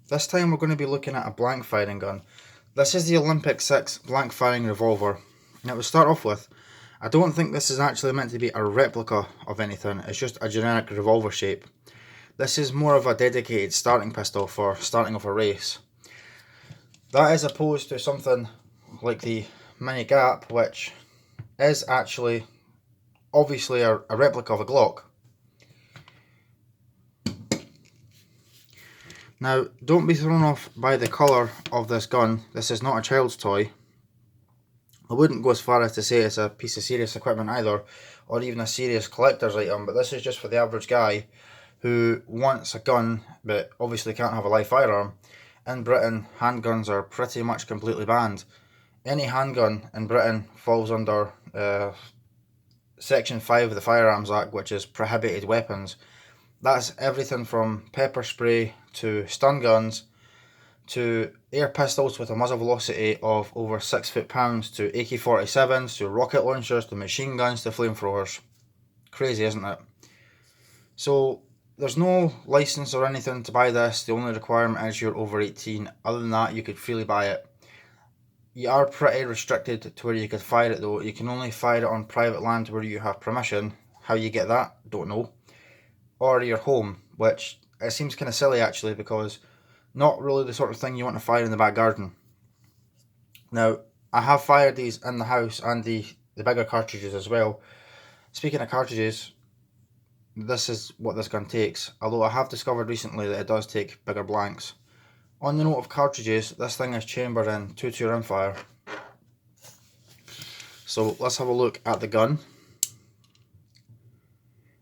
This time we're going to be looking at a blank firing gun. This is the Olympic 6 blank firing revolver. Now to start off with, I don't think this is actually meant to be a replica of anything, it's just a generic revolver shape. This is more of a dedicated starting pistol for starting off a race. That is opposed to something like the Mini Gap, which is actually obviously a replica of a Glock. Now, don't be thrown off by the colour of this gun. This is not a child's toy. I wouldn't go as far as to say it's a piece of serious equipment either, or even a serious collector's item, but this is just for the average guy who wants a gun but obviously can't have a live firearm. In Britain, handguns are pretty much completely banned. Any handgun in Britain falls under Section 5 of the Firearms Act, which is prohibited weapons. That's everything from pepper spray to stun guns to air pistols with a muzzle velocity of over 6 foot-pounds to AK-47s to rocket launchers to machine guns to flamethrowers. Crazy, isn't it? So there's no license or anything to buy this. The only requirement is you're over 18. Other than that, you could freely buy it. You are pretty restricted to where you could fire it though. You can only fire it on private land where you have permission. How you get that, don't know. Or your home, which it seems kind of silly actually, because not really the sort of thing you want to fire in the back garden. Now, I have fired these in the house and the bigger cartridges as well. Speaking of cartridges, this is what this gun takes, although I have discovered recently that it does take bigger blanks. On the note of cartridges, this thing is chambered in 2.2 Rimfire. So let's have a look at the gun.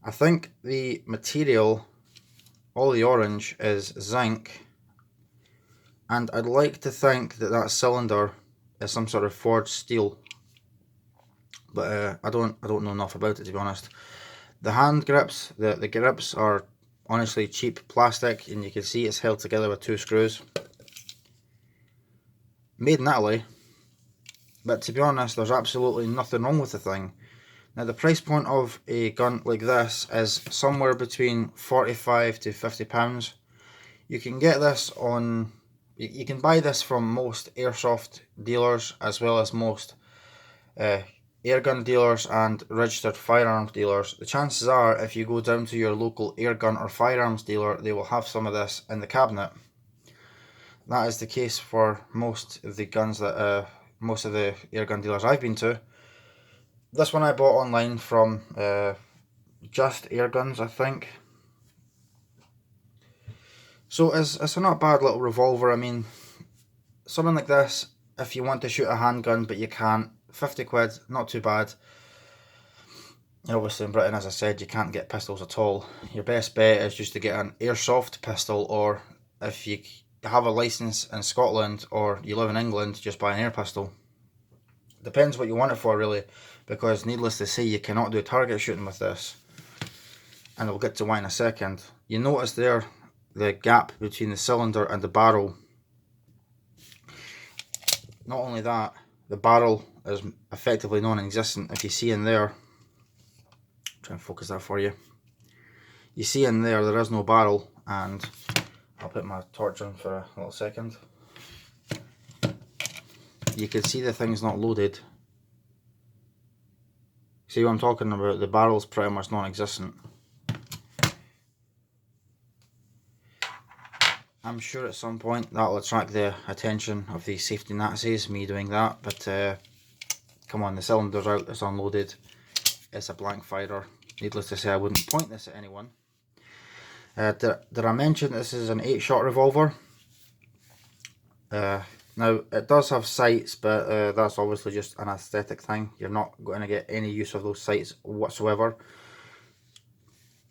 I think the material, all the orange, is zinc, and I'd like to think that that cylinder is some sort of forged steel, but I don't know enough about it, to be honest. The hand grips, the grips are honestly cheap plastic, and you can see it's held together with 2 screws. Made in Italy, but to be honest, there's absolutely nothing wrong with the thing. Now, the price point of a gun like this is somewhere between 45 to 50 pounds. You can get this on, you can buy this from most airsoft dealers, as well as most airgun dealers and registered firearms dealers. The chances are, if you go down to your local airgun or firearms dealer, they will have some of this in the cabinet. That is the case for most of the guns that most of the airgun dealers I've been to. This one I bought online from Just Airguns, I think. So it's a not bad little revolver. I mean, something like this, if you want to shoot a handgun but you can't, 50 quid, not too bad. And obviously in Britain, as I said, you can't get pistols at all. Your best bet is just to get an airsoft pistol, or if you have a license in Scotland or you live in England, just buy an air pistol. Depends what you want it for, really, because needless to say, you cannot do target shooting with this, and we'll get to why in a second. You notice there the gap between the cylinder and the barrel. Not only that, the barrel is effectively non-existent. If you see in there, try and focus that for you. You see in there, there is no barrel, and I'll put my torch on for a little second. You can see the thing's not loaded. See what I'm talking about? The barrel's pretty much non-existent. I'm sure at some point that'll attract the attention of the safety Nazis, me doing that, but come on, the cylinder's out, it's unloaded, it's a blank firer. Needless to say, I wouldn't point this at anyone. Did I mention this is an 8-shot revolver? Now, it does have sights, but that's obviously just an aesthetic thing. You're not going to get any use of those sights whatsoever.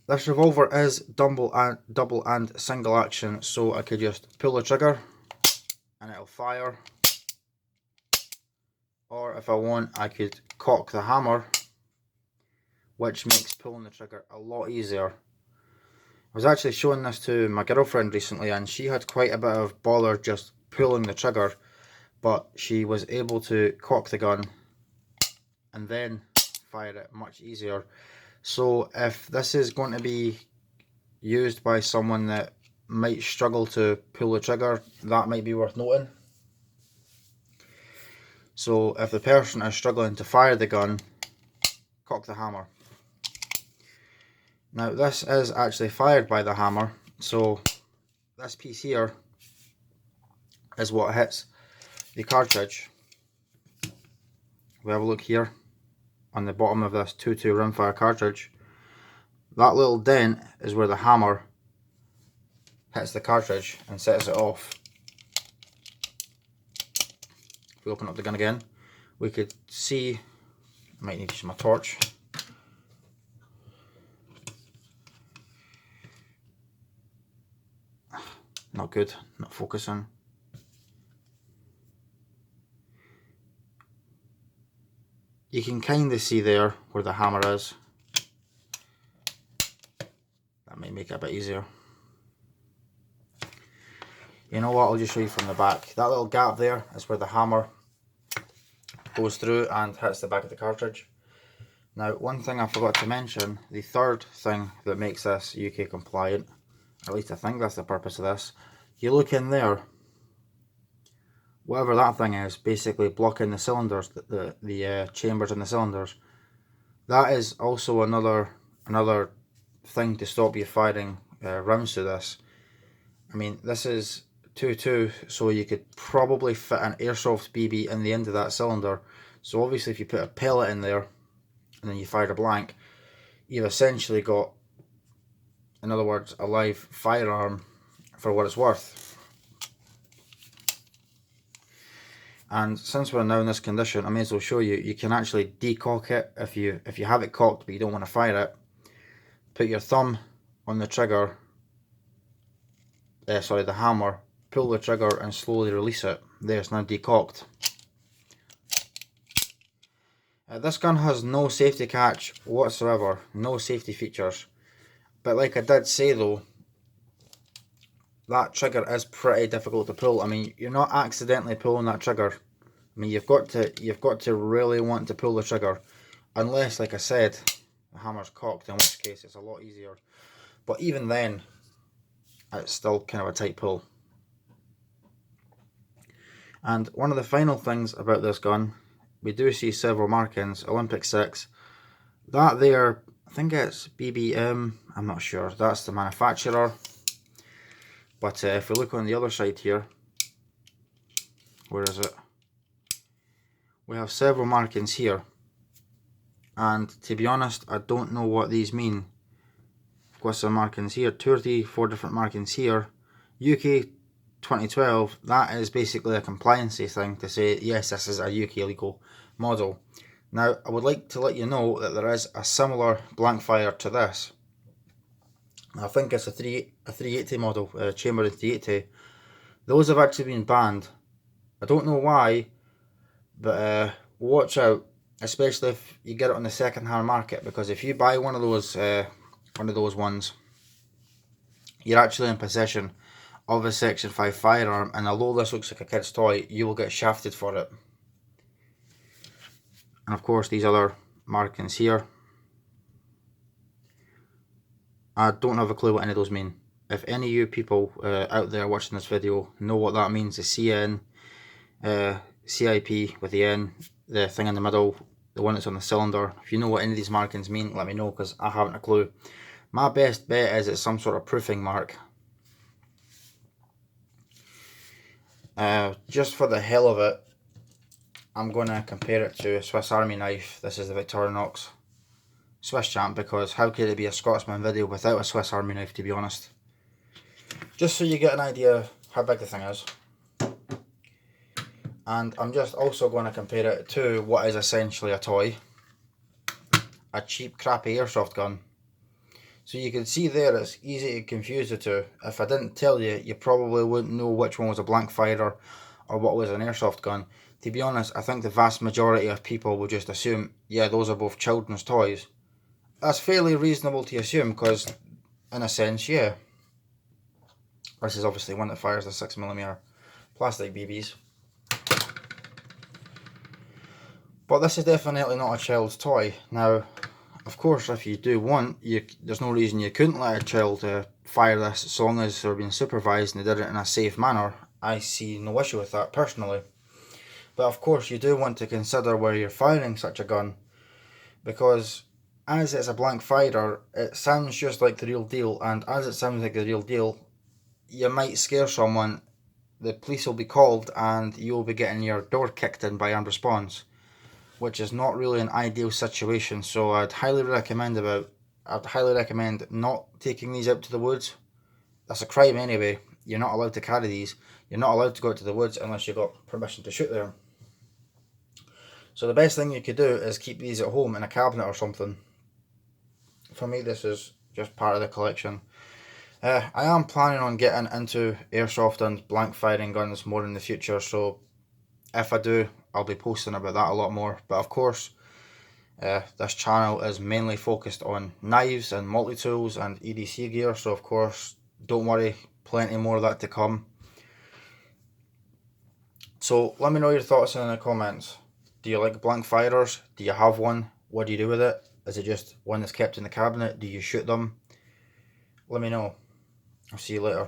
This revolver is double and single action, so I could just pull the trigger and it'll fire. Or if I want, I could cock the hammer, which makes pulling the trigger a lot easier. I was actually showing this to my girlfriend recently, and she had quite a bit of bother just pulling the trigger, but she was able to cock the gun and then fire it much easier. So if this is going to be used by someone that might struggle to pull the trigger, that might be worth noting. So if the person is struggling to fire the gun, cock the hammer. Now this is actually fired by the hammer, so this piece here is what hits the cartridge. We have a look here on the bottom of this 2.2 Rimfire cartridge. That little dent is where the hammer hits the cartridge and sets it off. If we open up the gun again, we could see, I might need to use my torch. Not good, not focusing. You can kind of see there where the hammer is. That might make it a bit easier. You know what, I'll just show you from the back. That little gap there is where the hammer goes through and hits the back of the cartridge. Now, one thing I forgot to mention, the third thing that makes this UK compliant, at least I think that's the purpose of this, you look in there, whatever that thing is, basically blocking the cylinders, the chambers in the cylinders, that is also another thing to stop you firing rounds to this. I mean, this is 2.2, so you could probably fit an airsoft BB in the end of that cylinder. So obviously if you put a pellet in there and then you fire a blank, you've essentially got, in other words, a live firearm for what it's worth. And since we're now in this condition, I may as well show you, you can actually decock it if you have it cocked but you don't want to fire it. Put your thumb on the trigger, the hammer, pull the trigger and slowly release it. There, it's now decocked. This gun has no safety catch whatsoever, no safety features. But like I did say though, that trigger is pretty difficult to pull. I mean, you're not accidentally pulling that trigger. I mean, you've got to really want to pull the trigger, unless, like I said, the hammer's cocked, in which case it's a lot easier. But even then, it's still kind of a tight pull. And one of the final things about this gun, we do see several markings. Olympic 6, that there, I think it's BBM, I'm not sure, that's the manufacturer. But if we look on the other side here, where is it? We have several markings here. And to be honest, I don't know what these mean. I've got some markings here, 2 or 3, 4 different markings here. UK 2012, that is basically a compliancy thing to say, yes, this is a UK legal model. Now, I would like to let you know that there is a similar blank fire to this. I think it's a 380 model, chamber 380. Those have actually been banned. I don't know why, but watch out, especially if you get it on the second-hand market, because if you buy one of those ones, you're actually in possession of a Section 5 firearm, and although this looks like a kid's toy, you will get shafted for it. And of course, these other markings here, I don't have a clue what any of those mean. If any of you people out there watching this video know what that means, the CN, CIP with the N, the thing in the middle, the one that's on the cylinder, if you know what any of these markings mean, let me know, because I haven't a clue. My best bet is it's some sort of proofing mark. Just for the hell of it, I'm going to compare it to a Swiss Army knife. This is the Victorinox Swiss Champ, because how could it be a Scotsman video without a Swiss Army knife, to be honest. Just so you get an idea how big the thing is. And I'm just also going to compare it to what is essentially a toy. A cheap, crappy airsoft gun. So you can see there, it's easy to confuse the two. If I didn't tell you, you probably wouldn't know which one was a blank firer or what was an airsoft gun. To be honest, I think the vast majority of people will just assume, yeah, those are both children's toys. That's fairly reasonable to assume, because in a sense, yeah. This is obviously one that fires the 6mm plastic BBs. But this is definitely not a child's toy. Now, Of course, if you do want, there's no reason you couldn't let a child fire this as long as they're being supervised and they did it in a safe manner. I see no issue with that personally. But of course, you do want to consider where you're firing such a gun, because as it's a blank firer, it sounds just like the real deal, and as it sounds like the real deal, you might scare someone, the police will be called, and you'll be getting your door kicked in by unresponse, which is not really an ideal situation. So I'd highly recommend not taking these out to the woods. That's a crime anyway. You're not allowed to carry these. You're not allowed to go out to the woods unless you've got permission to shoot there. So the best thing you could do is keep these at home in a cabinet or something. For me, this is just part of the collection. I am planning on getting into airsoft and blank firing guns more in the future, so if I do, I'll be posting about that a lot more. But of course, this channel is mainly focused on knives and multi-tools and EDC gear, so of course, don't worry, plenty more of that to come. So let me know your thoughts in the comments. Do you like blank firers? Do you have one? What do you do with it? Is it just one that's kept in the cabinet? Do you shoot them? Let me know. I'll see you later.